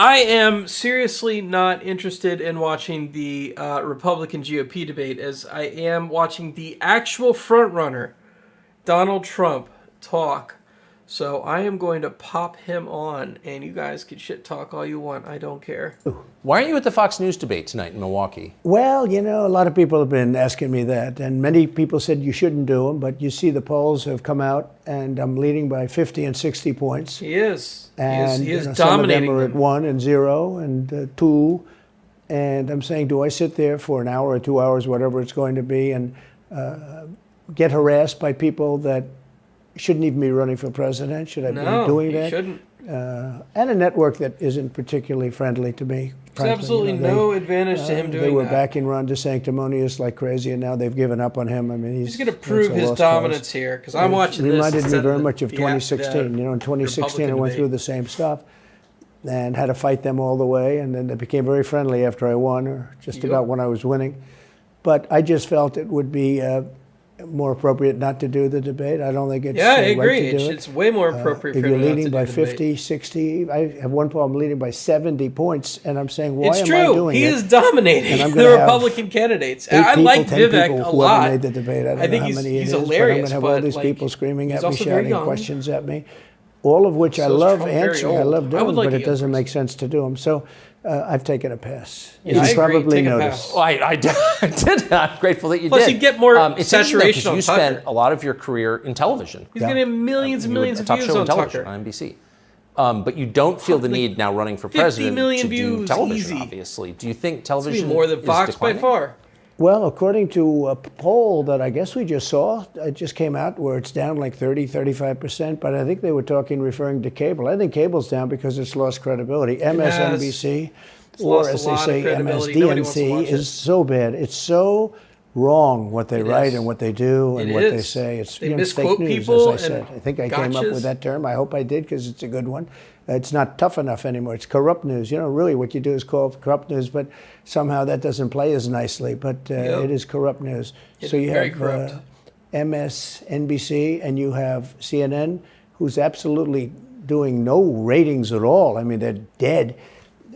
I am seriously not interested in watching the Republican GOP debate as I am watching the actual frontrunner, Donald Trump, talk. So I am going to pop him on, and you guys can shit talk all you want. I don't care. Why aren't you at the Fox News debate tonight in Milwaukee? Well, a lot of people have been asking me that, and many people said you shouldn't do them, but you see the polls have come out, and I'm leading by 50 and 60 points. He is. And he is Some dominating of them are them. at 1 and 0 and 2, and I'm saying, do I sit there for an hour or 2 hours, whatever it's going to be, and get harassed by people that shouldn't even be running for president? Should I be doing that? No, shouldn't. And a network that isn't particularly friendly to me. There's absolutely no advantage to him doing that. They were backing Ron DeSanctimonious like crazy, and now they've given up on him. I mean, he's going to prove his dominance here, because I'm watching this. It reminded me very much of 2016. In 2016, I went through the same stuff and had to fight them all the way, and then they became very friendly after I won, or just about when I was winning. But I just felt it would be more appropriate not to do the debate. I don't think it's I right agree. to do It's way more appropriate if for you're him not leading to by do the 50, debate. 60, I have one problem leading by 70 points, and I'm saying, why It's am true. I doing He it? is dominating And I'm the gonna have Republican candidates. 8 I people, like 10 Vivek people, a whoever lot. made the debate. I don't I think know how many he's it is, hilarious, but I'm going to have all but, these like, people screaming he's at me, also very shouting young. questions at me, all of which I So is love Trump very answering. I old? love I doing, would like but a it young doesn't make person. sense to do them. So I've taken a pass. Yeah, You I agree. probably Take a noticed. pass. Well, I did. I'm grateful that you Plus, did. you get more it's interesting, though, 'cause saturation on you Tucker. spent a lot of your career in television. He's going to have millions and millions a of top views show on on television Tucker. on NBC. But you don't feel the need now running for 50 president million to do views, television, easy. obviously. Do you think It's television more than is Fox by declining? far. Well, according to a poll that I guess we just saw, it just came out where it's down like 30, 35%, but I think they were referring to cable. I think cable's down because it's lost credibility. MSNBC, or lost a as they lot of say, credibility. Nobody wants to watch MSDNC it. is so bad. It's so wrong what they write is. and what they do and It what they is. say. It's They fake misquote news, people as I said. and I think I came up gotchas. with that term. I hope I did because it's a good one. It's not tough enough anymore. It's corrupt news. Really what you do is call it corrupt news, but somehow that doesn't play as nicely. But it is corrupt news. It So is you very have corrupt. MSNBC and you have CNN, who's absolutely doing no ratings at all. I mean, they're dead.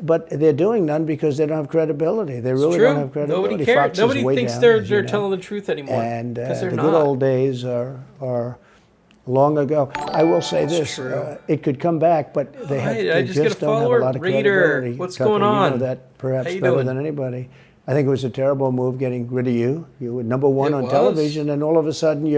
But they're doing none because they don't have credibility. They really True. don't have credibility. Nobody cares. Fox is Nobody way thinks down, they're as you know. telling the truth anymore. And because the they're good not. old days are long ago. I will say this: true. it could come back, but they have Right, I they just get a just don't have a follower. lot of Reader, credibility. what's Tucker, going You on? know that perhaps How you better doing? than anybody. I think it was a terrible move getting rid of you. You were number one It on was. television, and all of a sudden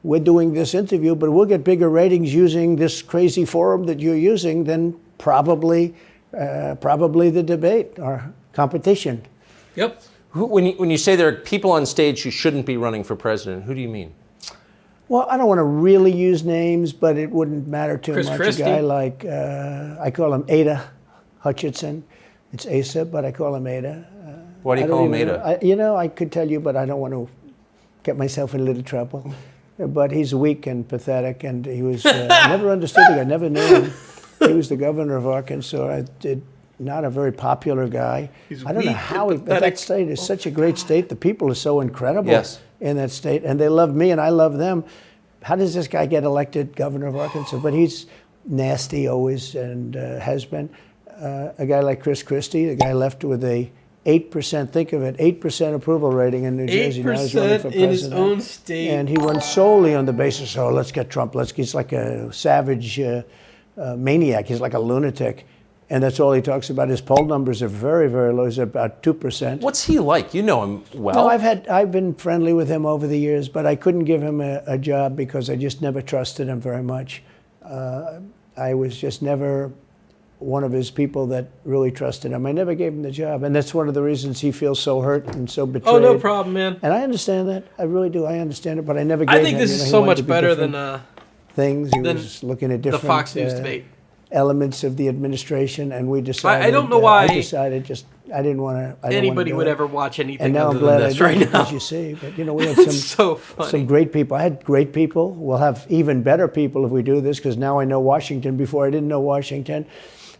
we're doing this interview, but we'll get bigger ratings using this crazy forum that you're using than probably the debate or competition. Yep. When you say there are people on stage who shouldn't be running for president, who do you mean? Well, I don't want to really use names, but it wouldn't matter too Chris much. Christie. A guy like, I call him Ada Hutchinson. It's Asa, but I call him Ada. Why do you I don't call him even Ada? know. I could tell you, but I don't want to get myself in a little trouble. But he's weak and pathetic, and he was, I never understood the guy, never knew him. He was the governor of Arkansas. Not a very popular guy. I don't know weak how and but that pathetic. state is such a great state. The people are so incredible Yes. in that state, and they love me, and I love them. How does this guy get elected governor of Arkansas? But he's nasty always, and has been. A guy like Chris Christie, the guy left with a 8%, think of it, 8% approval rating in New Jersey. Now he's running for 8% in his president. own state. And he won solely on the basis, let's get Trump. He's like a savage maniac. He's like a lunatic. And that's all he talks about. His poll numbers are very, very low. He's at about 2%. What's he like? You know him well. No, I've been friendly with him over the years, but I couldn't give him a job because I just never trusted him very much. I was just never one of his people that really trusted him. I never gave him the job, and that's one of the reasons he feels so hurt and so betrayed. Oh, no problem, man. And I understand that. I really do. I understand it, but I never gave him. I think this is he so wanted to much be better different than things. He than was looking at the different Fox News debate. elements of the administration, and we decided. I don't know why I decided I didn't want to. anybody would ever watch anything And now other I'm glad than I this did, right now. as you see. But we had It's so funny. some great people. I had great people. We'll have even better people if we do this, because now I know Washington. Before I didn't know Washington.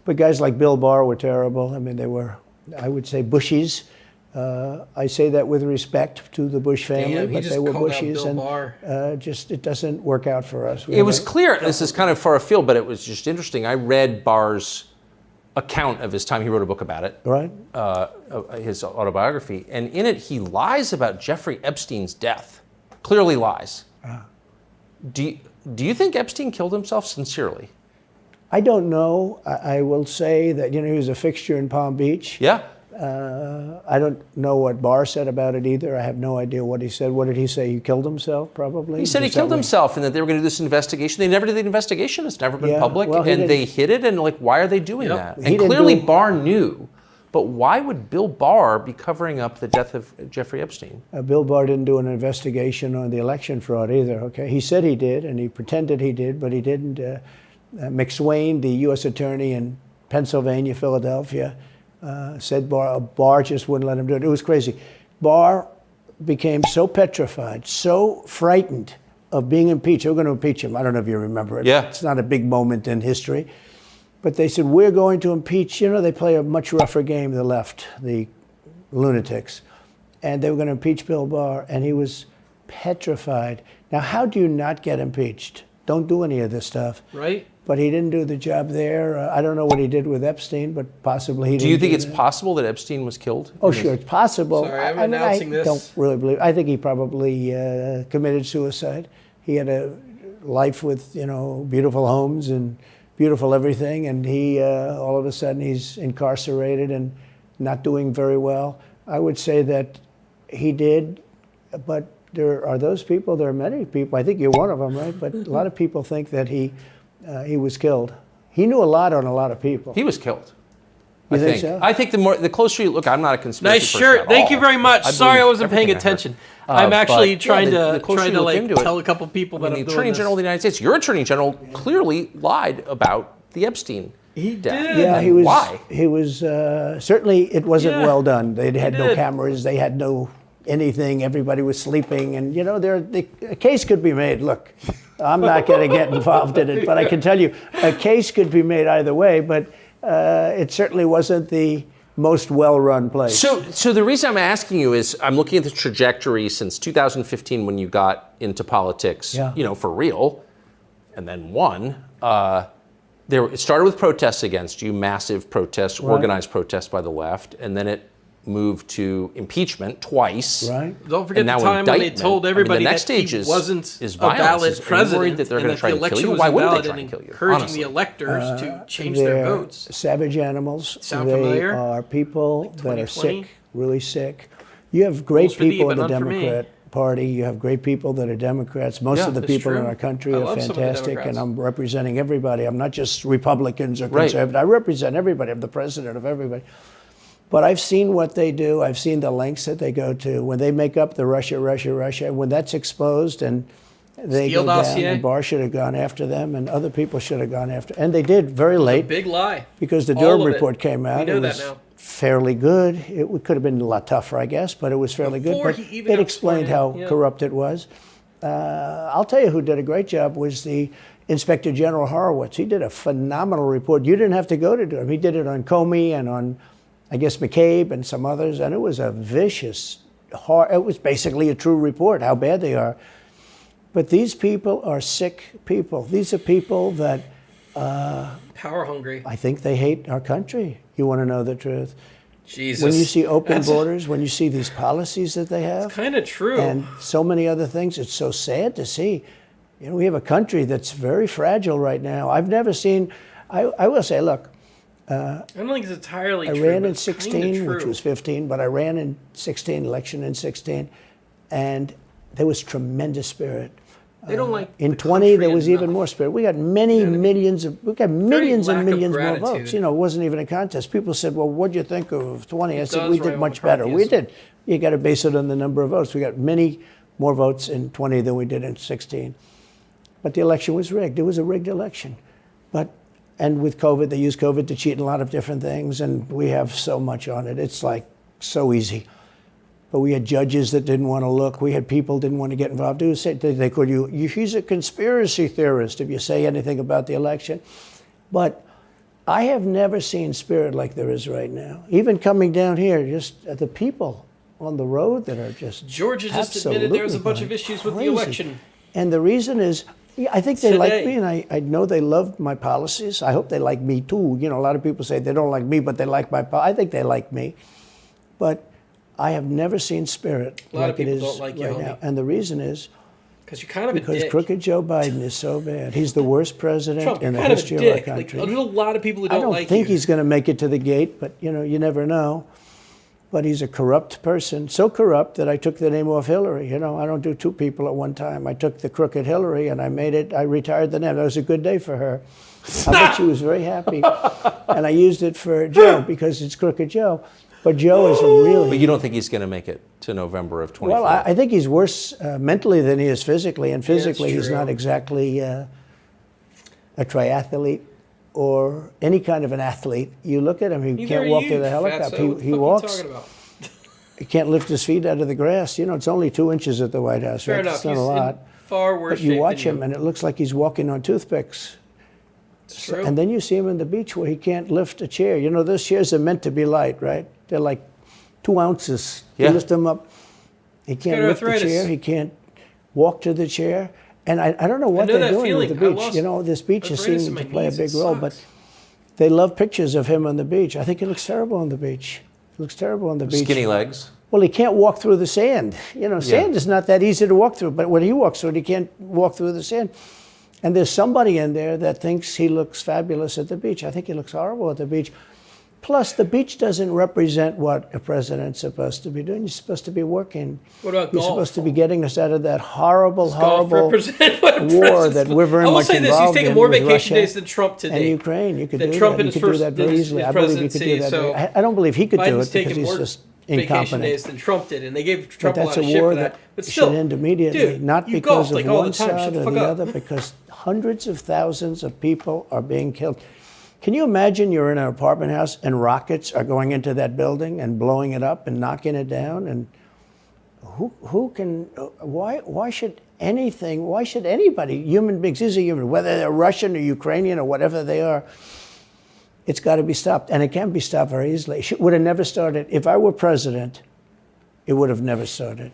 But guys like Bill Barr were terrible. I mean, they were, I would say, Bushies. I say that with respect to the Bush family, Damn, he but just they were called out Bushies, Bill and Barr. it doesn't work out for us. It was clear, this is kind of far afield, but it was just interesting. I read Barr's account of his time. He wrote a book about it, Right. His autobiography, and in it he lies about Jeffrey Epstein's death. Clearly lies. Do you think Epstein killed himself sincerely? I don't know. I will say that, he was a fixture in Palm Beach. Yeah. I don't know what Barr said about it either. I have no idea what he said. What did he say? He killed himself, probably? He said he killed himself and that they were going to do this investigation. They never did the investigation. It's never been public. Well, and they hid it. And why are they doing that? He And clearly Barr knew. But why would Bill Barr be covering up the death of Jeffrey Epstein? Bill Barr didn't do an investigation on the election fraud either, okay? He said he did, and he pretended he did, but he didn't. McSwain, the U.S. attorney in Pennsylvania, Philadelphia, said Barr just wouldn't let him do it. It was crazy. Barr became so petrified, so frightened of being impeached. They were going to impeach him. I don't know if you remember it. Yeah. It's not a big moment in history. But they said, we're going to impeach. They play a much rougher game, the left, the lunatics. And they were going to impeach Bill Barr, and he was petrified. Now, how do you not get impeached? Don't do any of this stuff. Right. But he didn't do the job there. I don't know what he did with Epstein, but possibly he didn't. Do you think it's possible that Epstein was killed? Oh, sure, it's possible. Sorry, I'm announcing this. I don't really believe. I think he probably committed suicide. He had a life with, beautiful homes and beautiful everything, and he all of a sudden he's incarcerated and not doing very well. I would say that he did, but there are those people. There are many people. I think you're one of them, right? But a lot of people think that he was killed. He knew a lot on a lot of people. He was killed. You think so? I think the closer you look, I'm not a conspiracy Nice person shirt. at Thank all. you very much. Sorry, I believe wasn't paying everything I heard. attention. I'm actually trying the to closer you look into it, tell a couple people that the I'm doing Attorney this. General of the United States, your Attorney General clearly lied about the Epstein He death. did. Yeah, he was. Why? He was certainly. It wasn't Yeah, well done. They had no did. cameras. They had no anything. Everybody was sleeping, and a case could be made. Look, I'm not going to get involved in it, but I can tell you, a case could be made either way. But it certainly wasn't the most well-run place. So the reason I'm asking you is I'm looking at the trajectory since 2015 when you got into politics, for real, and then won. It started with protests against you, massive protests, organized protests by the left, and then it moved to impeachment twice. Right. Don't forget And the now time when they indictment. told everybody the next that he stage wasn't is a violence. valid Are you president, worried that they're and going to try the and kill election you? was Why wouldn't invalid they try and and kill you? encouraging Honestly. the electors to change their They're votes. savage animals. Sound They familiar? are people that are 2020? sick, really sick. You have great Rules for thee, people in but the none for me. Democrat Party. You have great people that are Democrats. Most Yeah, of the that's people in true. our country I are love some of the fantastic, Democrats. and I'm representing everybody. I'm not just Republicans or Right. conservatives. I represent everybody. I'm the president of everybody. But I've seen what they do. I've seen the lengths that they go to. When they make up the Russia, when that's exposed and they Steele go down, dossier? and Barr should have gone after them, and other people should have gone after. And they did very late Big lie. because the All Durham of it. report came out. We know It that was now. fairly good. It could have been a lot tougher, I guess, but it was fairly Before good. he But even it got explained sworn how in, yeah. corrupt it was. I'll tell you who did a great job was the Inspector General Horowitz. He did a phenomenal report. You didn't have to go to Durham. He did it on Comey and on, I guess, McCabe and some others, and it was a vicious, it was basically a true report, how bad they are. But these people are sick people. These are people that Power hungry. I think they hate our country. You want to know the truth. Jesus. When you see open That's borders, when you see these policies that they have, kind of true. and so many other things, it's so sad to see. We have a country that's very fragile right now. I've never seen, I will say, look, I don't think it's entirely I true. ran but in it's kinda 16, which true. was 15, but I ran in 16, election in 16, and there was tremendous spirit. They don't like In the 20, there country was even enough. more spirit. We got millions and millions lack of more gratitude. votes. It wasn't even a contest. People said, well, what'd you think of 20? I said, does we rival did much better. We McCarthyism. did. You got to base it on the number of votes. We got many more votes in 20 than we did in 16. But the election was rigged. It was a rigged election. And with COVID, they used COVID to cheat in a lot of different things, and we have so much on it. It's like so easy. But we had judges that didn't want to look. We had people didn't want to get involved. They called you, he's a conspiracy theorist if you say anything about the election. But I have never seen spirit like there is right now. Even coming down here, just the people on the road that are just Georgia just admitted there was a bunch of absolutely issues with crazy. the election. And the reason is Yeah, I think they like today. me, and I know they love my policies. I hope they like me too. You know, a lot of people say they don't like me, but they like my I think they like me. But I have never seen spirit A lot like of people it is don't like you, right homie. now. And the reason is Because you're kind of a because dick. crooked Joe Biden is so bad. He's the worst president Trump, in you're the kind of a history of our dick. Like, country. there's a lot of people who I don't don't like think you. he's going to make it to the gate, but you never know. But he's a corrupt person, so corrupt that I took the name off Hillary. You know, I don't do two people at one time. I took the crooked Hillary and I retired the name. That was a good day for her. I bet she was very happy. And I used it for Joe because it's crooked Joe. But Joe is really... But you don't think he's going to make it to November of 24? Well, I think he's worse mentally than he is physically. And physically, he's true. not exactly a triathlete or any kind of an athlete. You look at him, he Neither can't are walk you, to the fatso. helicopter. What the He fuck walks. Are you talking about? He can't lift his feet out of the grass. You know, it's only 2 inches at the White House. Fair Right? enough. It's not He's a lot. in far worse But you shape watch than him, and it looks like he's walking on toothpicks. It's true. And then you see him on the beach where he can't lift a chair. You know, those chairs are meant to be light, right? They're like 2 ounces. Yeah. You lift them up. He can't got lift the arthritis. chair. He can't walk to the chair. And I don't know what know they're that doing with feeling. the I beach. lost You know, this beach is arthritis seeming in to my play a knees. big It role. But sucks. they love pictures of him on the beach. I think he looks terrible on the beach. He looks terrible on the beach. Skinny legs. Well, he can't walk through the sand. You know, sand is not that easy to walk through. But when he walks through it, he can't walk through the sand. And there's somebody in there that thinks he looks fabulous at the beach. I think he looks horrible at the beach. Plus, the beach doesn't represent what a president's supposed to be doing. You're supposed to be working. What about You're golf? supposed to be getting us out of that horrible, Golf horrible represent what a war president's that we're very I will much say this: he's involved taking in more with vacation Russia days than Trump and today. Ukraine. You could Than do Trump that. in You his could do first- that very his easily. I believe you could presidency, do that. so I don't believe he could do Biden's it because taking he's more just vacation incompetent. days than Trump did, and they gave But Trump a lot that's of a shit war for that. But should still, end immediately, dude, not you because golf of like all one the time. Shut side the or fuck the up. other, because hundreds of thousands of people are being killed. Can you imagine you're in an apartment house and rockets are going into that building and blowing it up and knocking it down? And who can? Why should anything? Why should anybody? Human beings, these are human, whether they're Russian or Ukrainian or whatever they are. It's got to be stopped, and it can be stopped very easily. It would have never started if I were president. It would have never started.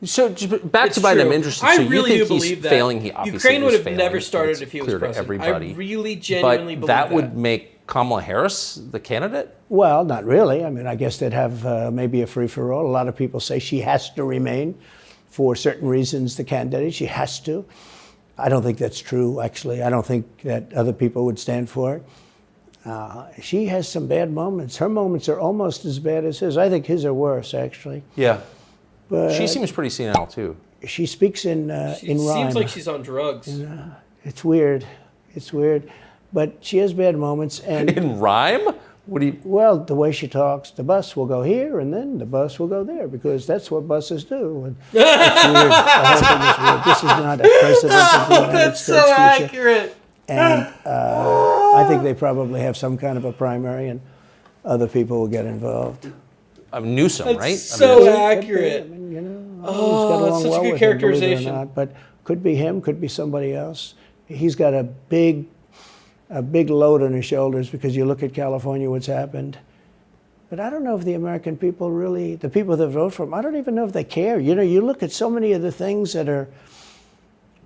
So just back It's to Biden, I'm true. interested. I So really you do think he's believe that failing? He obviously Ukraine would is have failing. never started It's if he was clear to president. everybody. I really genuinely but believe that would make Kamala Harris the candidate. Well, not really. I mean, I guess they'd have maybe a free-for-all. A lot of people say she has to remain for certain reasons, the candidate. She has to. I don't think that's true, actually. I don't think that other people would stand for it. She has some bad moments. Her moments are almost as bad as his. I think his are worse, actually. Yeah. But She seems pretty senile too. she speaks in It rhyme. seems like she's on drugs. It's weird. It's weird. But she has bad moments. And In rhyme? What do you? well, the way she talks, the bus will go here and then the bus will go there because that's what buses do. And it's weird. The whole thing is weird. This is not a president of the United That's States so future. accurate. And I think they probably have some kind of a primary and other people will get involved. Newsom, That's right? so Could be. accurate. I mean, you know, Oh, he's got that's along such a well good with him, believe it or characterization. not. But could be him, could be somebody else. He's got a big load on his shoulders because you look at California, what's happened. But I don't know if the American people really, the people that vote for him, I don't even know if they care. You know, you look at so many of the things that are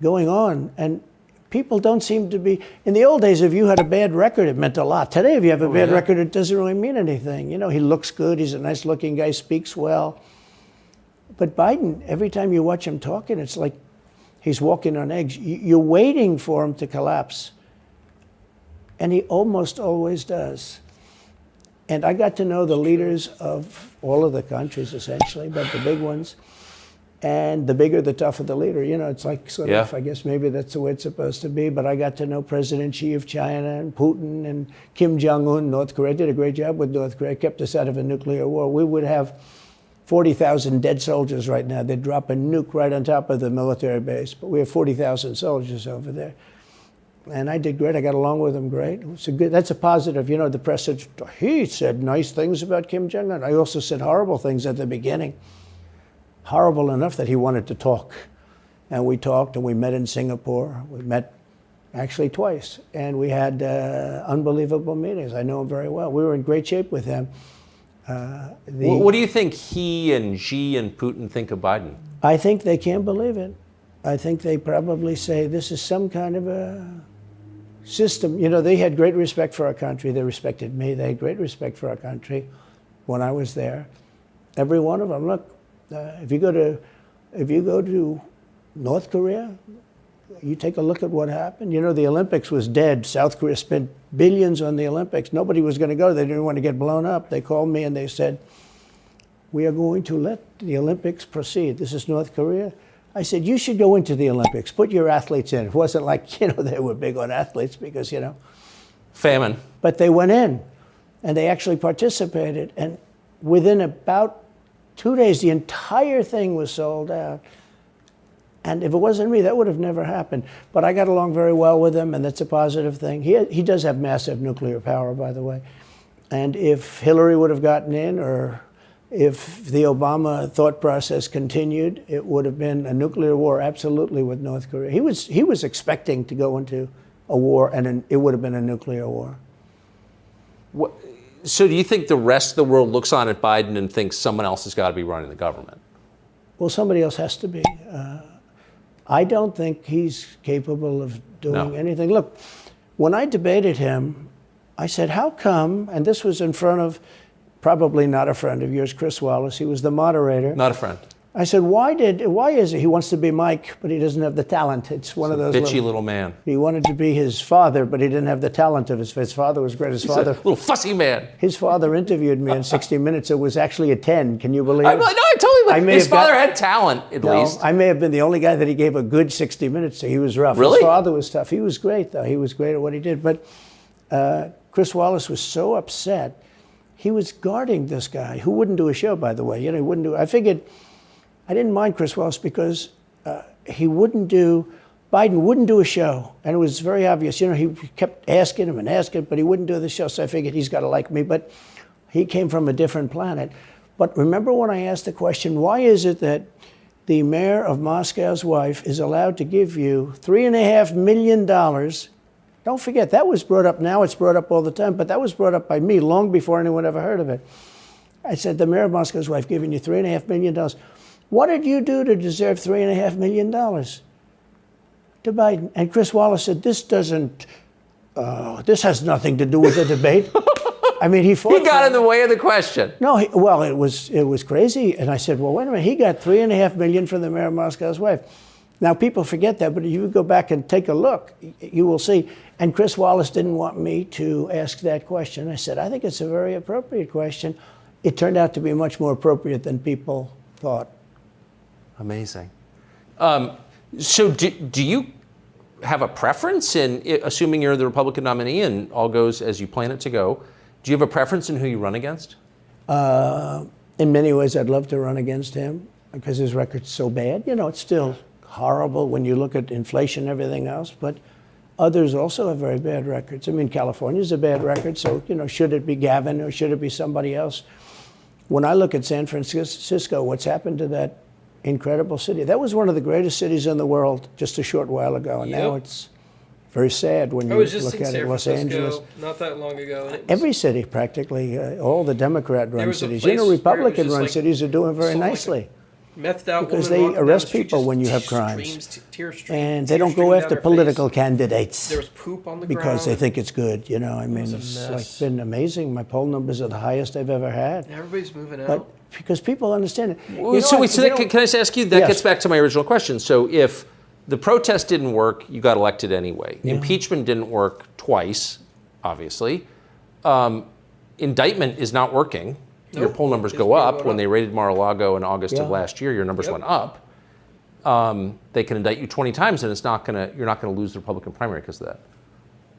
going on, and people don't seem to be. In the old days, if you had a bad record, it meant a lot. Today, if you have a bad record, it doesn't really mean anything. You know, he looks good. He's a nice-looking guy, speaks well. But Biden, every time you watch him talking, it's like he's walking on eggs. You're waiting for him to collapse. And he almost always does. And I got to know the leaders of all of the countries, essentially, but the big ones. And the bigger, the tougher the leader. You know, it's like sort of, I guess maybe that's the way it's supposed to be. But I got to know President Xi of China and Putin and Kim Jong-un, North Korea. Did a great job with North Korea, kept us out of a nuclear war. We would have 40,000 dead soldiers right now. They'd drop a nuke right on top of the military base. But we have 40,000 soldiers over there. And I did great. I got along with him great. That's a positive. You know, the press said, he said nice things about Kim Jong-un. I also said horrible things at the beginning. Horrible enough that he wanted to talk. And we talked, and we met in Singapore. We met actually twice. And we had unbelievable meetings. I know him very well. We were in great shape with him. What do you think he and Xi and Putin think of Biden? I think they can't believe it. I think they probably say this is some kind of a system. You know, they had great respect for our country. They respected me. They had great respect for our country when I was there. Every one of them. Look, if you go to North Korea, you take a look at what happened. You know, the Olympics was dead. South Korea spent billions on the Olympics. Nobody was going to go. They didn't want to get blown up. They called me and they said, we are going to let the Olympics proceed. This is North Korea. I said, you should go into the Olympics. Put your athletes in. It wasn't like, you know, they were big on athletes because, you know. Famine. But they went in and they actually participated. And within about 2 days, the entire thing was sold out. And if it wasn't me, that would have never happened. But I got along very well with him, and that's a positive thing. He does have massive nuclear power, by the way. And if Hillary would have gotten in, or if the Obama thought process continued, it would have been a nuclear war, absolutely, with North Korea. He was expecting to go into a war, and it would have been a nuclear war. So do you think the rest of the world looks on at Biden and thinks someone else has got to be running the government? Well, somebody else has to be. I don't think he's capable of doing anything. Look, when I debated him, I said, how come, and this was in front of probably not a friend of yours, Chris Wallace. He was the moderator. Not a friend. I said, why is it he wants to be Mike, but he doesn't have the talent? It's one of those bitchy little man. He wanted to be his father, but he didn't have the talent of his father was great. His father, little fussy man. His father interviewed me in 60 Minutes. It was actually a 10. Can you believe it? No, I totally believe. His father had talent, at least. I may have been the only guy that he gave a good 60 Minutes to. He was rough. Really? His father was tough. He was great, though. He was great at what he did. But Chris Wallace was so upset. He was guarding this guy who wouldn't do a show, by the way. You know, he wouldn't do. I figured. I didn't mind Chris Wallace because Biden wouldn't do a show. And it was very obvious. You know, he kept asking him and asking, but he wouldn't do the show. So I figured he's got to like me. But he came from a different planet. But remember when I asked the question, why is it that the mayor of Moscow's wife is allowed to give you $3.5 million? Don't forget, that was brought up. Now it's brought up all the time. But that was brought up by me long before anyone ever heard of it. I said, the mayor of Moscow's wife giving you $3.5 million. What did you do to deserve $3.5 million? To Biden. And Chris Wallace said, this has nothing to do with the debate. I mean, he fought. He got in the way of the question. No, it was crazy. And I said, well, wait a minute. He got $3.5 million from the mayor of Moscow's wife. Now, people forget that, but if you go back and take a look, you will see. And Chris Wallace didn't want me to ask that question. I said, I think it's a very appropriate question. It turned out to be much more appropriate than people thought. Amazing. So do you have a preference in, assuming you're the Republican nominee and all goes as you plan it to go, do you have a preference in who you run against? In many ways, I'd love to run against him because his record's so bad. You know, it's still horrible when you look at inflation and everything else, but others also have very bad records. I mean, California's a bad record, so, you know, should it be Gavin or should it be somebody else? When I look at San Francisco, what's happened to that incredible city. That was one of the greatest cities in the world just a short while ago, and now it's very sad when you look at it. Los Angeles, not that long ago. And every city practically, all the Democrat-run cities. You know, Republican-run cities are doing very nicely. Methed out because they arrest people when you have crimes, and they don't go after political candidates. There was poop on the because they think it's good. You know, I mean, it's been amazing. My poll numbers are the highest I've ever had. Everybody's moving out. But because people understand it. Can I just ask you? That gets back to my original question. So if the protest didn't work, you got elected anyway. Yeah. Impeachment didn't work twice, obviously. Indictment is not working. Your poll numbers go up. When they raided Mar-a-Lago in August of last year, your numbers went up. They can indict you 20 times, and you're not going to lose the Republican primary because of that.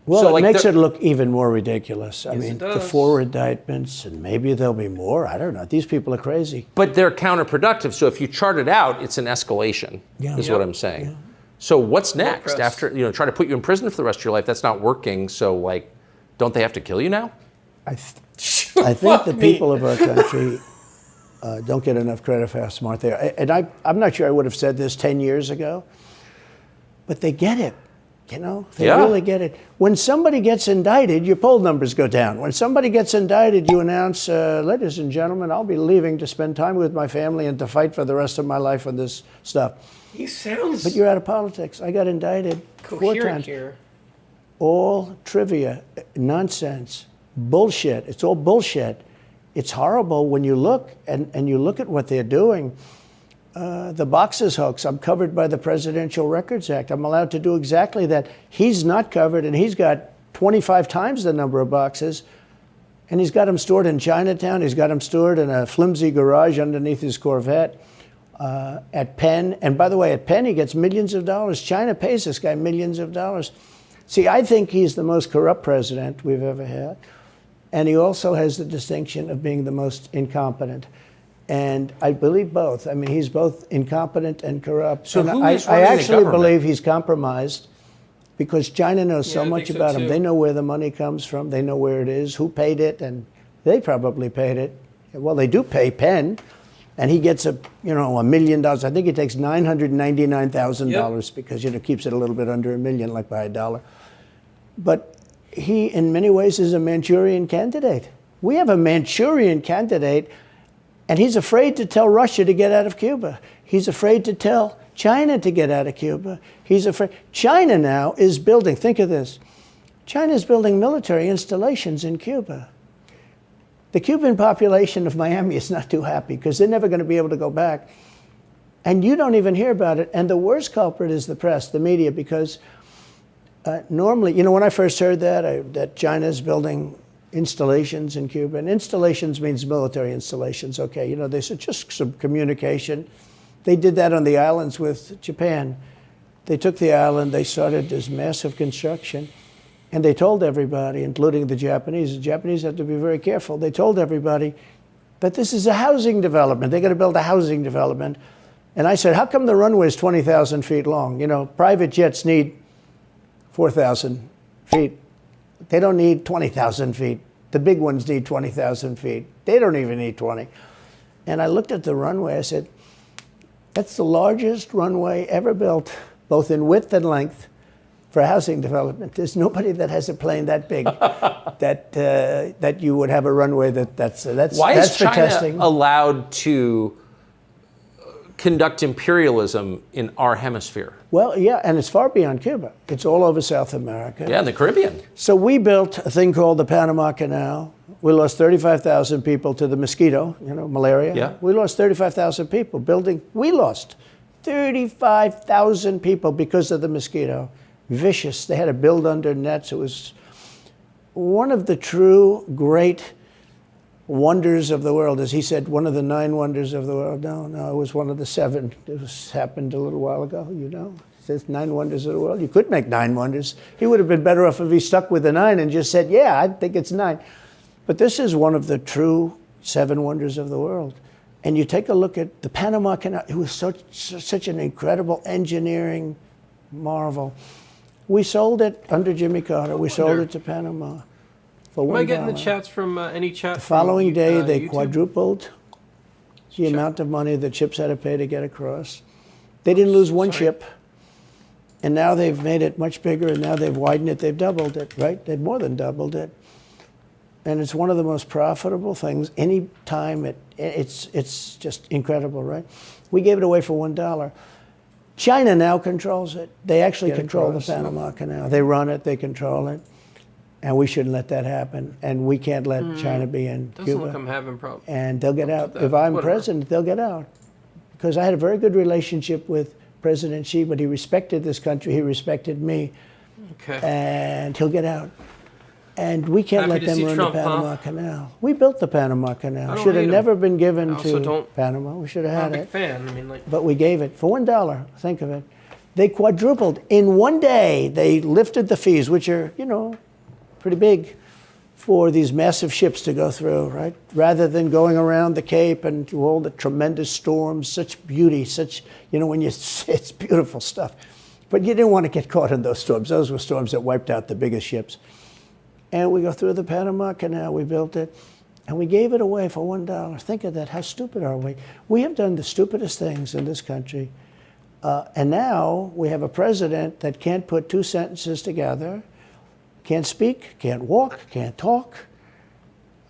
Well, so it makes it look even more ridiculous. I mean, the 4 indictments, and maybe there'll be more. I don't know. These people are crazy. But they're counterproductive. So if you chart it out, it's an escalation, is what I'm saying. Yeah. So what's next? After, try to put you in prison for the rest of your life, that's not working. So, don't they have to kill you now? I think the people of our country don't get enough credit for how smart they are. And I'm not sure I would have said this 10 years ago, but they get it. You know, they really get it. When somebody gets indicted, your poll numbers go down. When somebody gets indicted, you announce, ladies and gentlemen, I'll be leaving to spend time with my family and to fight for the rest of my life on this stuff. He sounds But you're out of politics. I got indicted 4 coherent times. here. All trivia, nonsense, bullshit. It's all bullshit. It's horrible when you look and you look at what they're doing. The boxes hoax, I'm covered by the Presidential Records Act. I'm allowed to do exactly that. He's not covered, and he's got 25 times the number of boxes, and he's got them stored in Chinatown. He's got them stored in a flimsy garage underneath his Corvette at Penn. And by the way, at Penn, he gets millions of dollars. China pays this guy millions of dollars. See, I think he's the most corrupt president we've ever had. And he also has the distinction of being the most incompetent. And I believe both. I mean, he's both incompetent and corrupt. So and who I is running the actually government? believe he's compromised because China knows Yeah, so I much think so about him. too. They know where the money comes from. They know where it is, who paid it, and they probably paid it. Well, they do pay Penn, and he gets $1 million. I think he takes $999,000 because keeps it a little bit under $1 million, like by $1. But he, in many ways, is a Manchurian candidate. We have a Manchurian candidate, and he's afraid to tell Russia to get out of Cuba. He's afraid to tell China to get out of Cuba. He's afraid. China now is building, think of this, China is building military installations in Cuba. The Cuban population of Miami is not too happy because they're never going to be able to go back. And you don't even hear about it. And the worst culprit is the press, the media, because normally, when I first heard that China's building installations in Cuba, and installations means military installations, okay, they said just some communication. They did that on the islands with Japan. They took the island, they started this massive construction, and they told everybody, including the Japanese have to be very careful, they told everybody that this is a housing development. They're going to build a housing development. And I said, how come the runway is 20,000 feet long? Private jets need 4,000 feet. They don't need 20,000 feet. The big ones need 20,000 feet. They don't even need 20. And I looked at the runway. I said, that's the largest runway ever built, both in width and length, for housing development. There's nobody that has a plane that big that you would have a runway that's Why is for China testing. allowed to conduct imperialism in our hemisphere? Well, yeah, and it's far beyond Cuba. It's all over South America. Yeah, in the Caribbean. So we built a thing called the Panama Canal. We lost 35,000 people to the mosquito, malaria. Yeah. We lost 35,000 people building. We lost 35,000 people because of the mosquito. Vicious. They had to build under nets. It was one of the true great wonders of the world. As he said, one of the 9 wonders of the world. No, it was one of the 7. It happened a little while ago, It says 9 wonders of the world. You could make 9 wonders. He would have been better off if he stuck with the 9 and just said, yeah, I think it's 9. But this is one of the true 7 wonders of the world. And you take a look at the Panama Canal. It was such an incredible engineering marvel. We sold it under Jimmy Carter. We sold it to Panama for $1. Am I getting the chats from any chat? The following day, they YouTube? quadrupled the amount of money the ships had to pay to get across. They didn't lose one ship. And now they've made it much bigger, and now they've widened it. They've doubled it, right? They've more than doubled it. And it's one of the most profitable things. Any time it's just incredible, right? We gave it away for $1. China now controls it. They actually control the Panama Canal. They run it, they control it. And we shouldn't let that happen. And we can't let China be in Doesn't Cuba. look I'm having problems. And they'll get out. If I'm president, they'll get out. Because I had a very good relationship with President Xi, but he respected this country, he respected me. Okay. And he'll get out. And we can't Happy let to them see run Trump, the Panama huh? Canal. We built the Panama Canal. I don't Should have hate him. never been given I also to don't- Panama. We should have I'm had a big it. fan. I mean, like, But we gave it for $1. Think of it. They quadrupled. In one day, they lifted the fees, which are, pretty big, for these massive ships to go through, right? Rather than going around the Cape and through all the tremendous storms, such beauty, it's beautiful stuff. But you didn't want to get caught in those storms. Those were storms that wiped out the biggest ships. And we go through the Panama Canal, we built it, and we gave it away for $1. Think of that, how stupid are we? We have done the stupidest things in this country. And now we have a president that can't put 2 sentences together, can't speak, can't walk, can't talk.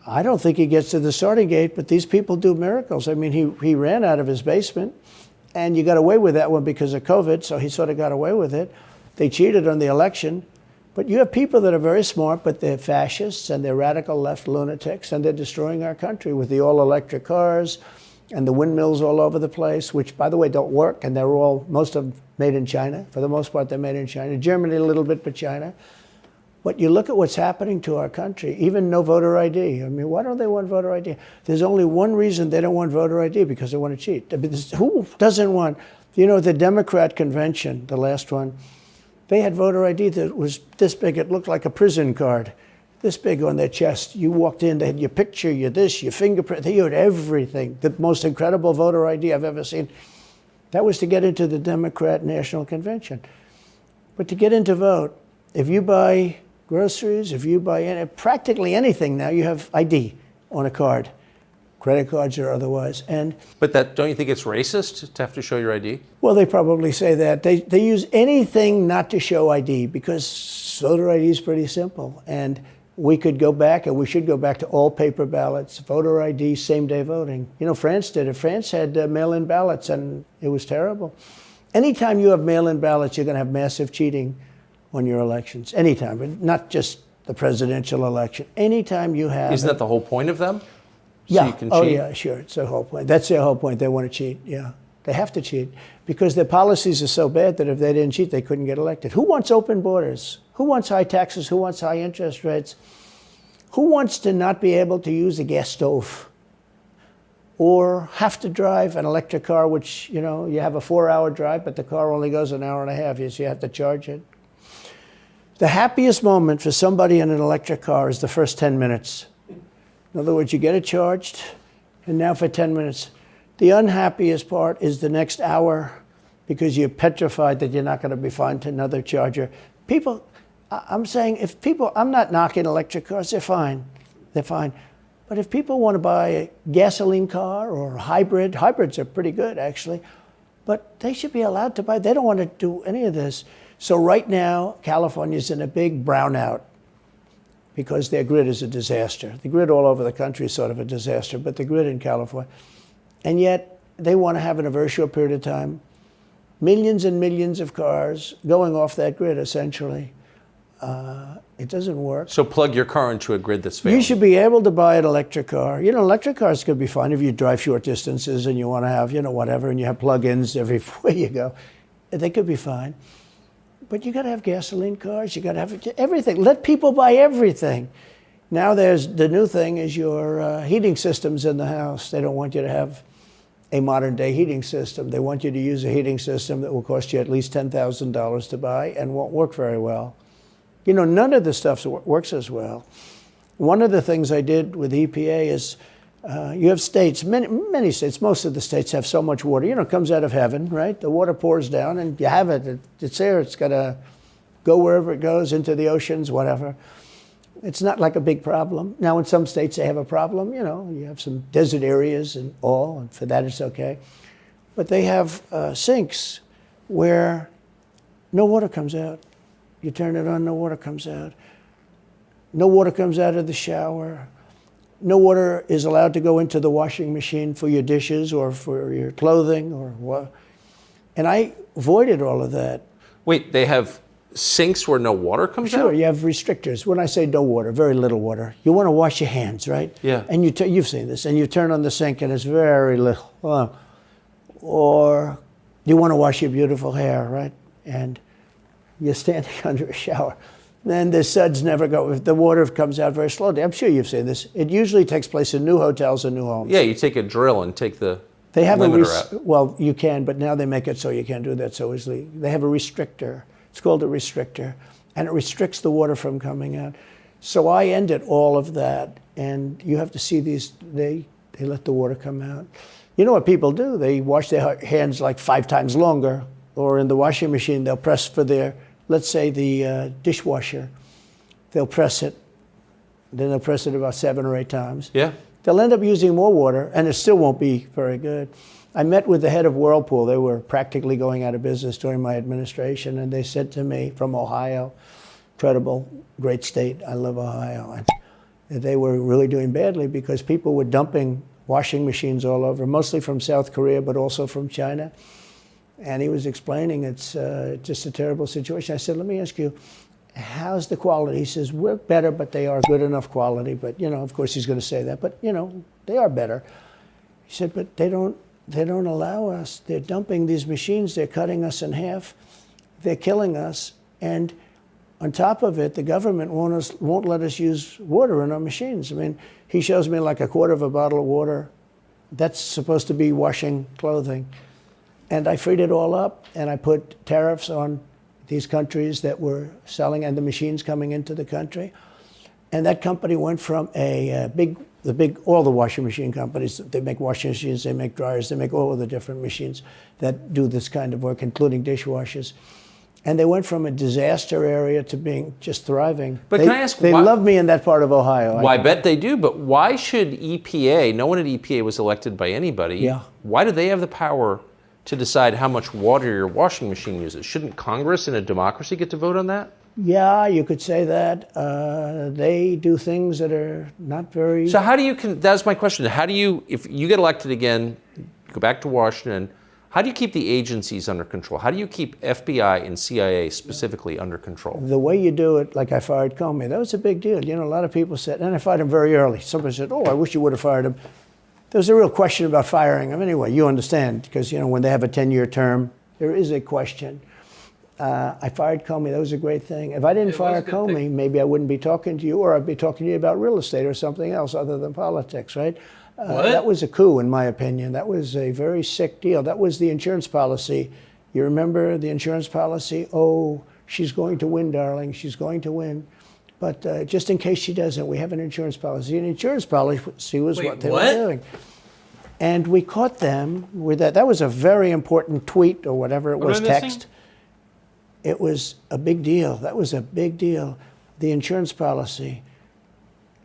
I don't think he gets to the starting gate, but these people do miracles. I mean, he ran out of his basement, And you got away with that one because of COVID, so he sort of got away with it. They cheated on the election. But you have people that are very smart, but they're fascists and they're radical left lunatics, and they're destroying our country with the all-electric cars and the windmills all over the place, which, by the way, don't work, and they're all, most of them made in China. For the most part, they're made in China. Germany a little bit, but China. But you look at what's happening to our country, even no voter ID. I mean, why don't they want voter ID? There's only one reason they don't want voter ID, because they want to cheat. Who doesn't want, the Democrat convention, the last one, they had voter ID that was this big. It looked like a prison card, this big on their chest. You walked in, they had your picture, your this, your fingerprint. They had everything. The most incredible voter ID I've ever seen. That was to get into the Democrat National Convention. But to get into vote, if you buy groceries, if you buy practically anything now, you have ID on a card, credit cards or otherwise. But don't you think it's racist to have to show your ID? Well, they probably say that. They use anything not to show ID, because voter ID is pretty simple. And we could go back, and we should go back to all paper ballots, voter ID, same-day voting. France did it. France had mail-in ballots, and it was terrible. Anytime you have mail-in ballots, you're going to have massive cheating on your elections. Anytime, but not just the presidential election. Anytime you have... Isn't that the whole point of them? Yeah. So you can cheat? Oh, yeah, sure. It's their whole point. That's their whole point. They want to cheat. Yeah. They have to cheat because their policies are so bad that if they didn't cheat, they couldn't get elected. Who wants open borders? Who wants high taxes? Who wants high interest rates? Who wants to not be able to use a gas stove or have to drive an electric car, which, you have a 4-hour drive, but the car only goes an hour and a half, so you have to charge it. The happiest moment for somebody in an electric car is the first 10 minutes. In other words, you get it charged, and now for 10 minutes. The unhappiest part is the next hour, because you're petrified that you're not going to be found another charger. People, I'm saying, I'm not knocking electric cars, they're fine. They're fine. But if people want to buy a gasoline car or a hybrid, hybrids are pretty good, actually, but they should be allowed to buy. They don't want to do any of this. So right now, California's in a big brownout, because their grid is a disaster. The grid all over the country is sort of a disaster, but the grid in California. And yet, they want to have, in a very short period of time, millions and millions of cars going off that grid, essentially. It doesn't work. So plug your car into a grid that's failing. You should be able to buy an electric car. Electric cars could be fine if you drive short distances and you want to have, whatever, and you have plug-ins everywhere you go. They could be fine. But you got to have gasoline cars. You got to have everything. Let people buy everything. Now the new thing is your heating systems in the house. They don't want you to have a modern day heating system. They want you to use a heating system that will cost you at least $10,000 to buy and won't work very well. None of the stuff works as well. One of the things I did with EPA is you have states, many states, most of the states have so much water. It comes out of heaven, right? The water pours down and you have it. It's there. It's got to go wherever it goes, into the oceans, whatever. It's not like a big problem. Now, in some states, they have a problem. You have some desert areas and all, and for that, it's okay. But they have sinks where no water comes out. You turn it on, no water comes out. No water comes out of the shower. No water is allowed to go into the washing machine for your dishes or for your clothing or what. And I avoided all of that. Wait, they have sinks where no water comes out? Sure, you have restrictors. When I say no water, very little water. You want to wash your hands, right? Yeah. And you've seen this, and you turn on the sink and it's very little. Or you want to wash your beautiful hair, right? And you're standing under a shower. Then the suds never go. The water comes out very slowly. I'm sure you've seen this. It usually takes place in new hotels and new homes. Yeah, you take a drill and take the they have limiter out. Well, you can, but now they make it so you can't do that so easily. They have a restrictor. It's called a restrictor, and it restricts the water from coming out. So I ended all of that, and you have to see these. They let the water come out. You know what people do? They wash their hands like 5 times longer, or in the washing machine, they'll press for their. Let's say the dishwasher, they'll press it, then they'll press it about 7 or 8 times. Yeah. They'll end up using more water, and it still won't be very good. I met with the head of Whirlpool. They were practically going out of business during my administration, and they said to me, from Ohio, incredible, great state, I love Ohio, and they were really doing badly because people were dumping washing machines all over, mostly from South Korea, but also from China. And he was explaining it's just a terrible situation. I said, let me ask you, how's the quality? He says, we're better, but they are good enough quality. But, of course he's going to say that. But, they are better. He said, but they don't allow us. They're dumping these machines. They're cutting us in half. They're killing us. And on top of it, the government won't let us use water in our machines. I mean, he shows me like a quarter of a bottle of water. That's supposed to be washing clothing. And I freed it all up, and I put tariffs on these countries that were selling and the machines coming into the country. And that company went from all the washing machine companies, they make washing machines, they make dryers, they make all of the different machines that do this kind of work, including dishwashers. And they went from a disaster area to being just thriving. But can I ask they why, love me in that part of Ohio. Well, I bet they do, but why should EPA, no one at EPA was elected by anybody, Yeah. Why do they have the power to decide how much water your washing machine uses? Shouldn't Congress in a democracy get to vote on that? Yeah, you could say that. They do things that are not very... So how do you, that's my question, how do you, if you get elected again, go back to Washington, how do you keep the agencies under control? How do you keep FBI and CIA specifically under control? The way you do it, like I fired Comey, that was a big deal. A lot of people said, and I fired him very early. Somebody said, oh, I wish you would have fired him. There was a real question about firing him. Anyway, you understand, because, when they have a 10-year term, there is a question. I fired Comey. That was a great thing. If I didn't fire Comey, maybe I wouldn't be talking to you, or I'd be talking to you about real estate or something else other than politics, right? That was a coup, in my opinion. That was a very sick deal. That was the insurance policy. You remember the insurance policy? Oh, she's going to win, darling. She's going to win. But just in case she doesn't, we have an insurance policy. An insurance policy was what they were doing. And we caught them with that. That was a very important tweet or whatever it was, text. It was a big deal. That was a big deal. The insurance policy.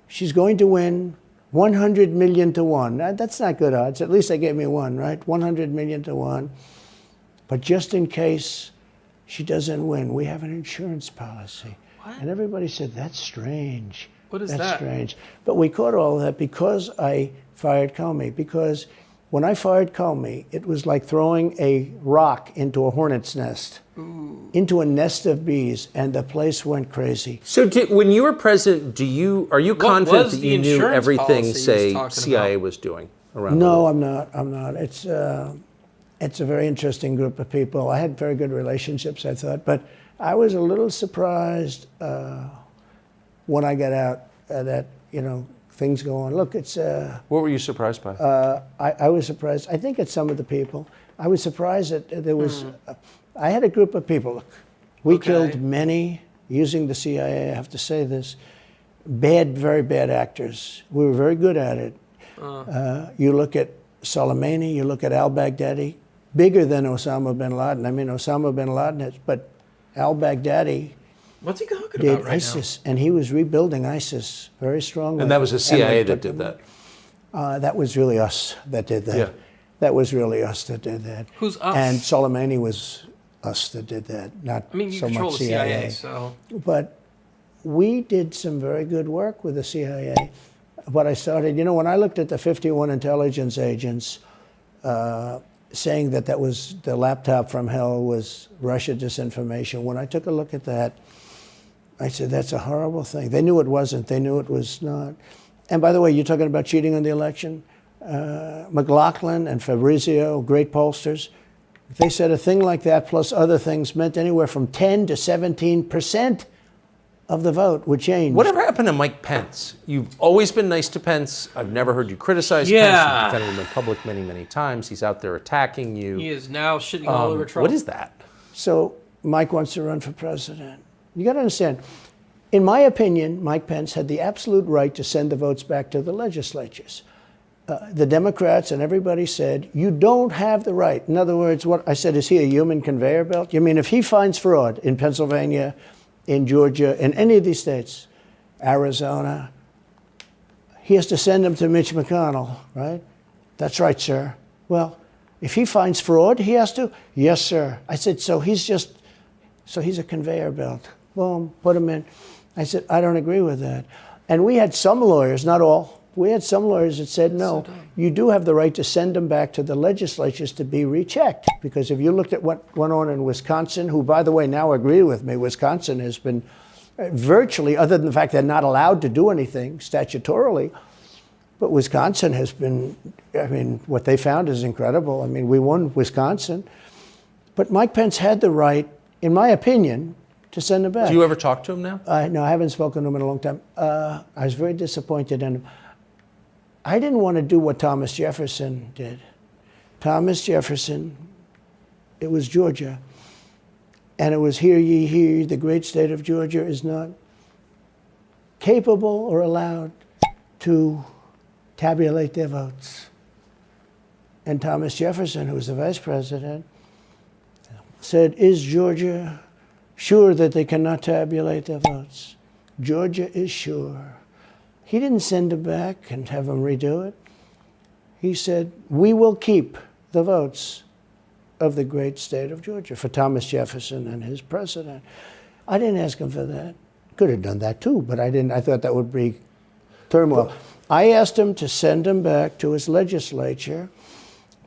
She's going to win 100 million to 1. That's not good odds. At least they gave me 1, right? 100 million to 1. But just in case she doesn't win, we have an insurance policy. What? And everybody said, that's strange. What is that? That's strange. But we caught all of that because I fired Comey. Because when I fired Comey, it was like throwing a rock into a hornet's nest. Ooh. Into a nest of bees, and the place went crazy. So when you were president, are you confident that you knew everything, say, CIA was doing around the world? No, I'm not. It's a very interesting group of people. I had very good relationships, I thought, but I was a little surprised when I got out that, things go on. Look, it's... What were you surprised by? I was surprised. I think it's some of the people. I was surprised that there was... I had a group of people. Look, we killed many, using the CIA, I have to say this, very bad actors. We were very good at it. You look at Soleimani, you look at al-Baghdadi, bigger than Osama bin Laden. I mean, Osama bin Laden, but al-Baghdadi... What's he talking did about right ISIS, now? And he was rebuilding ISIS very strongly. And that was the CIA that did that? That was really us that did that. Yeah. That was really us that did that. Who's us? And Soleimani was us that did that, not you so control much the CIA. So. But we did some very good work with the CIA. But I started, when I looked at the 51 intelligence agents saying that was the laptop from hell was Russia disinformation, when I took a look at that, I said, that's a horrible thing. They knew it wasn't. They knew it was not. And by the way, you're talking about cheating on the election? McLaughlin and Fabrizio, great pollsters, they said a thing like that plus other things meant anywhere from 10 to 17% of the vote would change. Whatever happened to Mike Pence? You've always been nice to Pence. I've never heard you criticize Pence. You've defended him in public many, many times. He's out there attacking you. He is now shitting all over Trump. What is that? So Mike wants to run for president. You got to understand, in my opinion, Mike Pence had the absolute right to send the votes back to the legislatures. The Democrats and everybody said, you don't have the right. In other words, what I said, is he a human conveyor belt? You mean if he finds fraud in Pennsylvania, in Georgia, in any of these states, Arizona, he has to send them to Mitch McConnell, right? That's right, sir. Well, if he finds fraud, he has to? Yes, sir. I said, so he's a conveyor belt. Boom, put him in. I said, I don't agree with that. And we had some lawyers, not all, We had some lawyers that said, no, you do have the right to send them back to the legislatures to be rechecked. Because if you looked at what went on in Wisconsin, who, by the way, now agree with me, Wisconsin has been virtually, other than the fact they're not allowed to do anything statutorily, but Wisconsin has been, I mean, what they found is incredible. I mean, we won Wisconsin. But Mike Pence had the right, in my opinion, to send them back. Do you ever talk to him now? No, I haven't spoken to him in a long time. I was very disappointed in him. I didn't want to do what Thomas Jefferson did. Thomas Jefferson, it was Georgia. And it was, hear ye, hear ye, the great state of Georgia is not capable or allowed to tabulate their votes. And Thomas Jefferson, who was the vice president, said, is Georgia sure that they cannot tabulate their votes? Georgia is sure. He didn't send them back and have them redo it. He said, we will keep the votes of the great state of Georgia for Thomas Jefferson and his president. I didn't ask him for that. Could have done that too, but I didn't. I thought that would be turmoil. I asked him to send him back to his legislature,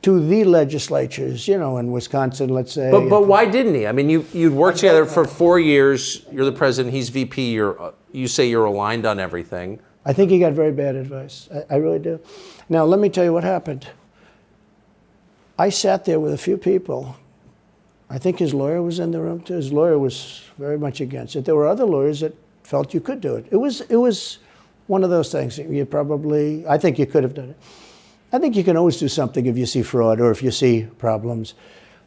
to the legislatures, you know, in Wisconsin, let's say. But why didn't he? I mean, you'd worked together for 4 years. You're the president. He's VP. You say you're aligned on everything. I think he got very bad advice. I really do. Now, let me tell you what happened. I sat there with a few people. I think his lawyer was in the room too. His lawyer was very much against it. There were other lawyers that felt you could do it. It was one of those things. I think you could have done it. I think you can always do something if you see fraud or if you see problems.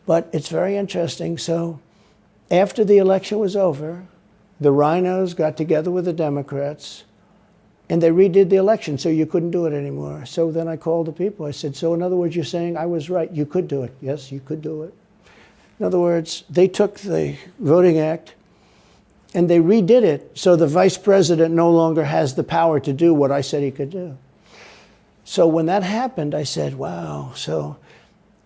But it's very interesting. So after the election was over, the rhinos got together with the Democrats and they redid the election, so you couldn't do it anymore. So then I called the people. I said, so in other words, you're saying I was right. You could do it. Yes, you could do it. In other words, they took the Voting Act and they redid it so the vice president no longer has the power to do what I said he could do. So when that happened, I said, wow.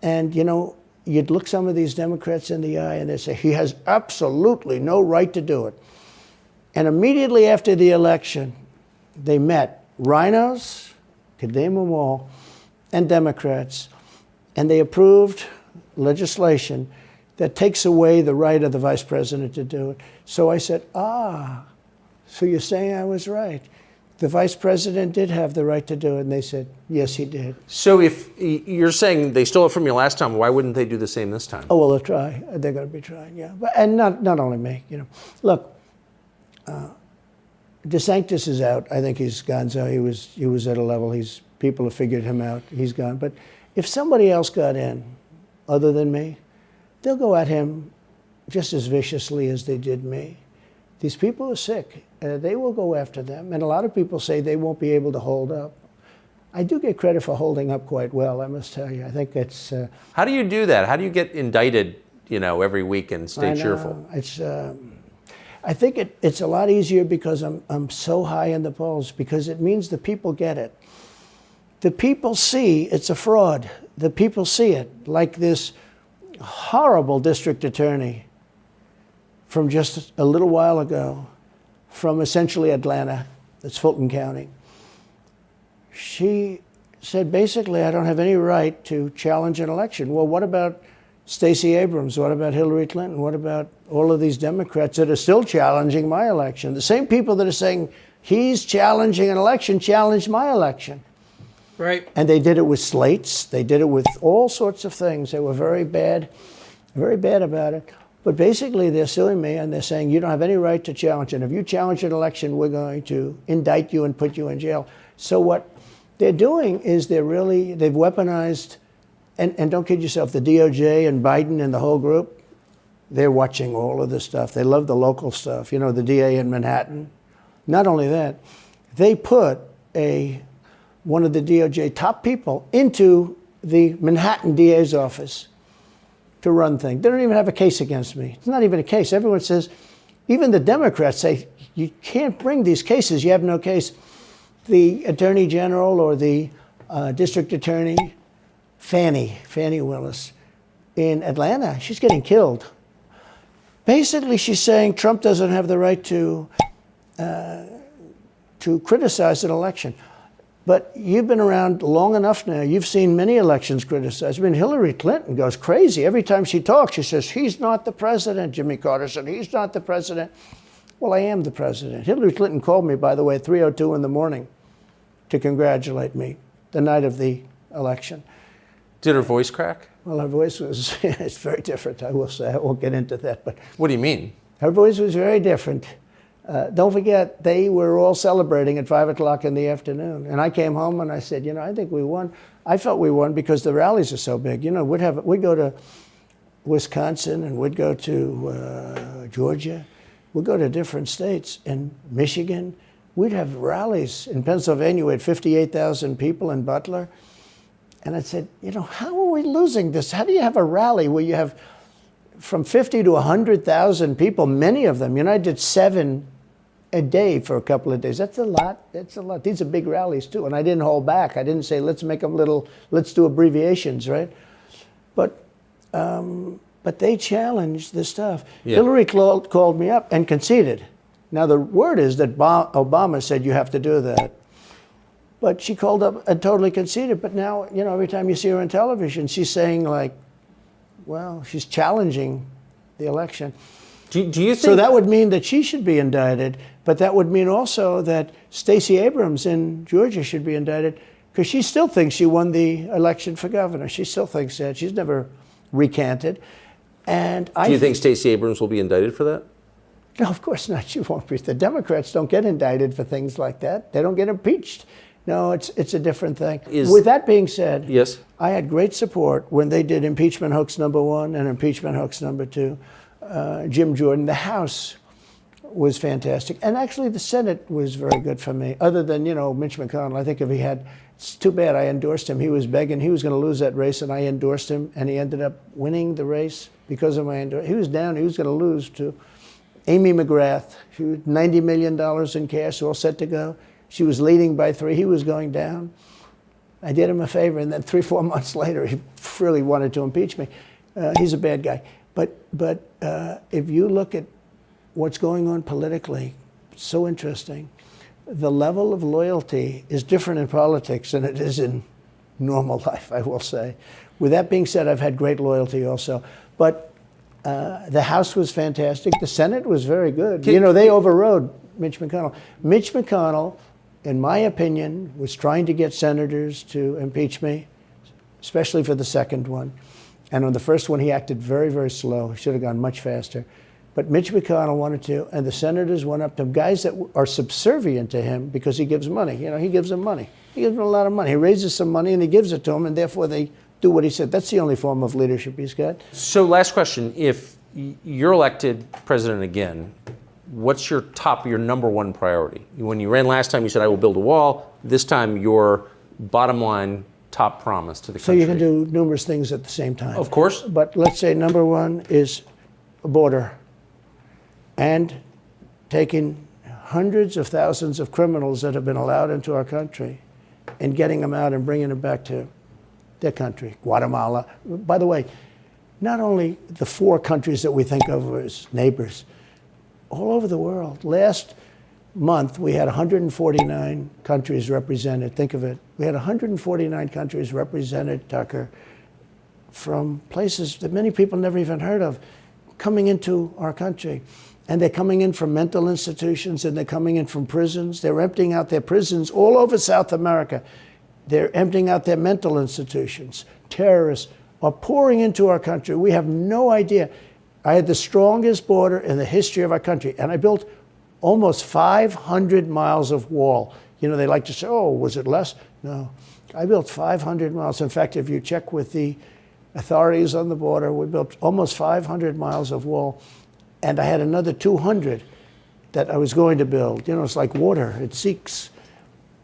And you know, you'd look some of these Democrats in the eye and they'd say, he has absolutely no right to do it. And immediately after the election, they met rhinos, could name them all, and Democrats, and they approved legislation that takes away the right of the vice president to do it. So I said, so you're saying I was right. The vice president did have the right to do it, and they said, yes, he did. So if you're saying they stole it from you last time, why wouldn't they do the same this time? Oh, well, they'll try. They're going to be trying, yeah. And not only me, you know. Look, DeSantis is out. I think he's gone. So he was at a level. People have figured him out. He's gone. But if somebody else got in, other than me, they'll go at him just as viciously as they did me. These people are sick. They will go after them. And a lot of people say they won't be able to hold up. I do get credit for holding up quite well, I must tell you. I think it's... How do you do that? How do you get indicted, you know, every week and stay cheerful? I think it's a lot easier because I'm so high in the polls, because it means the people get it. The people see it's a fraud. The people see it, like this horrible district attorney from just a little while ago, from essentially Atlanta, that's Fulton County. She said, basically, I don't have any right to challenge an election. Well, what about Stacey Abrams? What about Hillary Clinton? What about all of these Democrats that are still challenging my election? The same people that are saying he's challenging an election challenged my election. Right. And they did it with slates. They did it with all sorts of things. They were very bad about it. But basically, they're suing me, and they're saying, you don't have any right to challenge it. If you challenge an election, we're going to indict you and put you in jail. So what they're doing is they've weaponized, and don't kid yourself, the DOJ and Biden and the whole group, they're watching all of this stuff. They love the local stuff. You know, the DA in Manhattan. Not only that, they put one of the DOJ top people into the Manhattan DA's office to run things. They don't even have a case against me. It's not even a case. Everyone says, even the Democrats say, you can't bring these cases. You have no case. The Attorney General or the District Attorney, Fannie Willis, in Atlanta, she's getting killed. Basically, she's saying Trump doesn't have the right to criticize an election. But you've been around long enough now. You've seen many elections criticized. I mean, Hillary Clinton goes crazy. Every time she talks, she says, he's not the president. Jimmy Carter said, he's not the president. Well, I am the president. Hillary Clinton called me, by the way, at 3:02 in the morning to congratulate me the night of the election. Did her voice crack? Well, her voice was, it's very different, I will say. I won't get into that. But What do you mean? her voice was very different. Don't forget, they were all celebrating at 5 o'clock in the afternoon. And I came home and I said, I think we won. I felt we won because the rallies are so big. We'd go to Wisconsin and we'd go to Georgia. We'd go to different states. In Michigan, we'd have rallies. In Pennsylvania, we had 58,000 people in Butler. And I said, how are we losing this? How do you have a rally where you have from 50 to 100,000 people, many of them? I did 7 a day for a couple of days. That's a lot. That's a lot. These are big rallies, too. And I didn't hold back. I didn't say, let's make them let's do abbreviations, right? But they challenged this stuff. Yeah. Hillary called me up and conceded. Now, the word is that Obama said you have to do that. But she called up and totally conceded. But now, every time you see her on television, she's saying, she's challenging the election. Do you think... So that would mean that she should be indicted, but that would mean also that Stacey Abrams in Georgia should be indicted, because she still thinks she won the election for governor. She still thinks that. She's never recanted. And do you think Stacey Abrams will be indicted for that? No, of course not. She won't be. The Democrats don't get indicted for things like that. They don't get impeached. No, it's a different thing. With that being said, yes, I had great support when they did impeachment hoax #1 and impeachment hoax #2. Jim Jordan, the House was fantastic. And actually the Senate was very good for me, other than, Mitch McConnell. I think it's too bad I endorsed him. He was begging, he was going to lose that race, and I endorsed him, and he ended up winning the race because of my endorsement. He was down, he was going to lose to Amy McGrath. She was $90 million in cash, all set to go. She was leading by 3. He was going down. I did him a favor, and then 3-4 months later, he really wanted to impeach me. He's a bad guy. But if you look at what's going on politically, so interesting. The level of loyalty is different in politics than it is in normal life, I will say. With that being said, I've had great loyalty also. But the House was fantastic. The Senate was very good. They overrode Mitch McConnell. Mitch McConnell, in my opinion, was trying to get senators to impeach me, especially for the second one. And on the first one, he acted very, very slow. He should have gone much faster. But Mitch McConnell wanted to, and the senators went up to him, guys that are subservient to him because he gives money. He gives them money. He gives them a lot of money. He raises some money and he gives it to them, and therefore they do what he said. That's the only form of leadership he's got. So last question. If you're elected president again, what's your number one priority? When you ran last time, you said, I will build a wall. This time, your bottom line top promise to the country. So you can do numerous things at the same time. Of course. But let's say number one is a border, and taking hundreds of thousands of criminals that have been allowed into our country and getting them out and bringing them back to their country, Guatemala. By the way, not only the 4 countries that we think of as neighbors, all over the world. Last month, we had 149 countries represented. Think of it. We had 149 countries represented, Tucker, from places that many people never even heard of, coming into our country. And they're coming in from mental institutions, and they're coming in from prisons. They're emptying out their prisons all over South America. They're emptying out their mental institutions. Terrorists are pouring into our country. We have no idea. I had the strongest border in the history of our country, and I built almost 500 miles of wall. They like to say, oh, was it less? No. I built 500 miles. In fact, if you check with the authorities on the border, we built almost 500 miles of wall. And I had another 200 that I was going to build. It's like water, it seeks.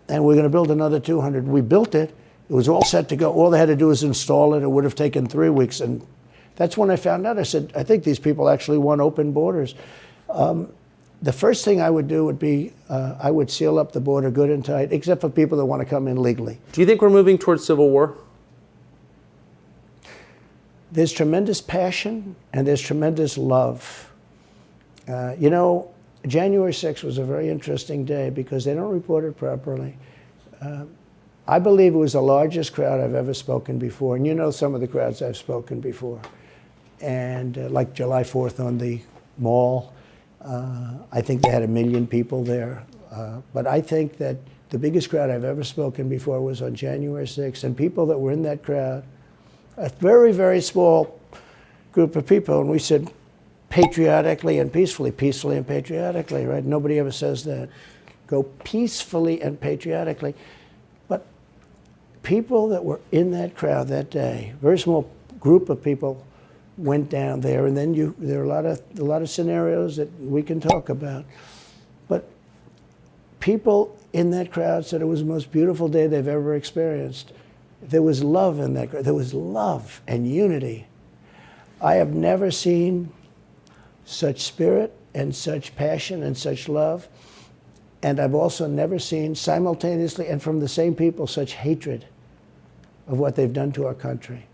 And we're going to build another 200. We built it. It was all set to go. All they had to do was install it. It would have taken 3 weeks. And that's when I found out. I said, I think these people actually want open borders. The first thing I would do would be I would seal up the border good and tight, except for people that want to come in legally. Do you think we're moving towards civil war? There's tremendous passion and there's tremendous love. January 6th was a very interesting day because they don't report it properly. I believe it was the largest crowd I've ever spoken before. And you know some of the crowds I've spoken before. And like July 4th on the Mall, I think they had 1 million people there. But I think that the biggest crowd I've ever spoken before was on January 6th. And people that were in that crowd, a very, very small group of people, and we said patriotically and peacefully and patriotically, right? Nobody ever says that. Go peacefully and patriotically. But people that were in that crowd that day, very small group of people went down there, and then there are a lot of scenarios that we can talk about. But people in that crowd said it was the most beautiful day they've ever experienced. There was love in that crowd. There was love and unity. I have never seen such spirit and such passion and such love. And I've also never seen simultaneously and from the same people such hatred of what they've done to our country.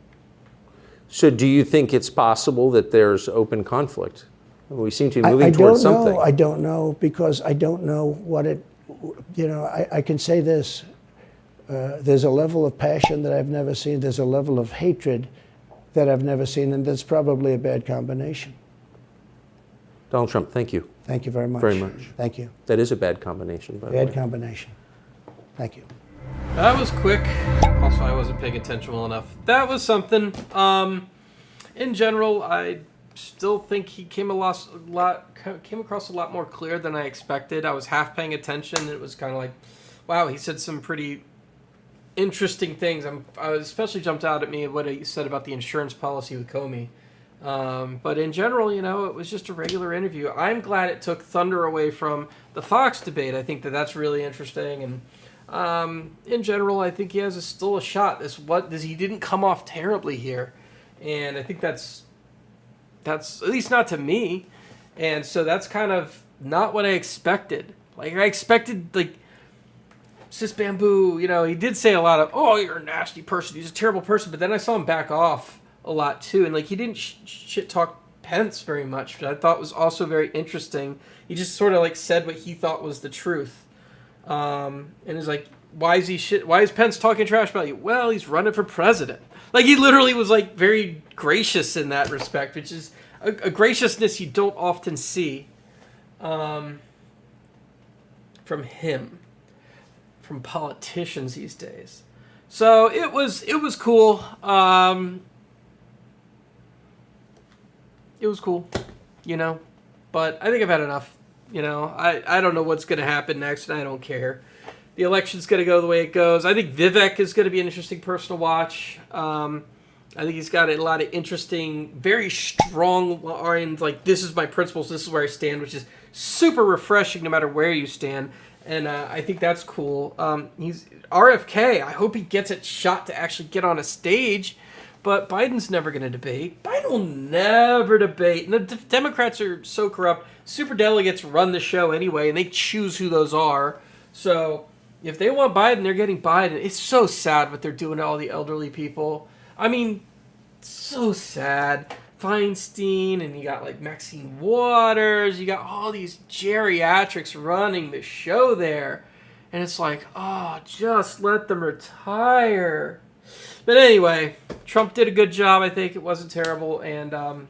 So do you think it's possible that there's open conflict? We seem to be moving towards something. I don't know, because I don't know what it, I can say this. There's a level of passion that I've never seen. There's a level of hatred that I've never seen, and that's probably a bad combination. Donald Trump, thank you. Thank you very much. Very much. Thank you. That is a bad combination, by the way. Bad combination. Thank you. That was quick. Also, I wasn't paying attention well enough. That was something. In general, I still think he came across a lot more clear than I expected. I was half paying attention. It was kind of like, wow, he said some pretty interesting things. I especially jumped out at me what he said about the insurance policy with Comey. But in general, it was just a regular interview. I'm glad it took thunder away from the Fox debate. I think that's really interesting. And in general, I think he has still a shot. He didn't come off terribly here. And I think that's at least not to me. And so that's kind of not what I expected. Like, I expected, Sis Bamboo, he did say a lot of, oh, you're a nasty person. He's a terrible person. But then I saw him back off a lot too, and he didn't shit talk Pence very much, which I thought was also very interesting. He just sort of said what he thought was the truth, and is like, why is Pence talking trash about you? Well, he's running for president. He literally was very gracious in that respect, which is a graciousness you don't often see from him, from politicians these days. So it was cool. It was cool, but I think I've had enough. I don't know what's going to happen next, and I don't care. The election's going to go the way it goes. I think Vivek is going to be an interesting person to watch. I think he's got a lot of interesting, very strong lines, this is my principles, this is where I stand, which is super refreshing no matter where you stand. And I think that's cool. He's RFK. I hope he gets a shot to actually get on a stage. But Biden's never going to debate. Biden will never debate. And the Democrats are so corrupt. Superdelegates run the show anyway, and they choose who those are. So if they want Biden, they're getting Biden. It's so sad what they're doing to all the elderly people. I mean, so sad. Feinstein, and you got Maxine Waters. You got all these geriatrics running the show there. And it's just let them retire. But anyway, Trump did a good job. I think it wasn't terrible, and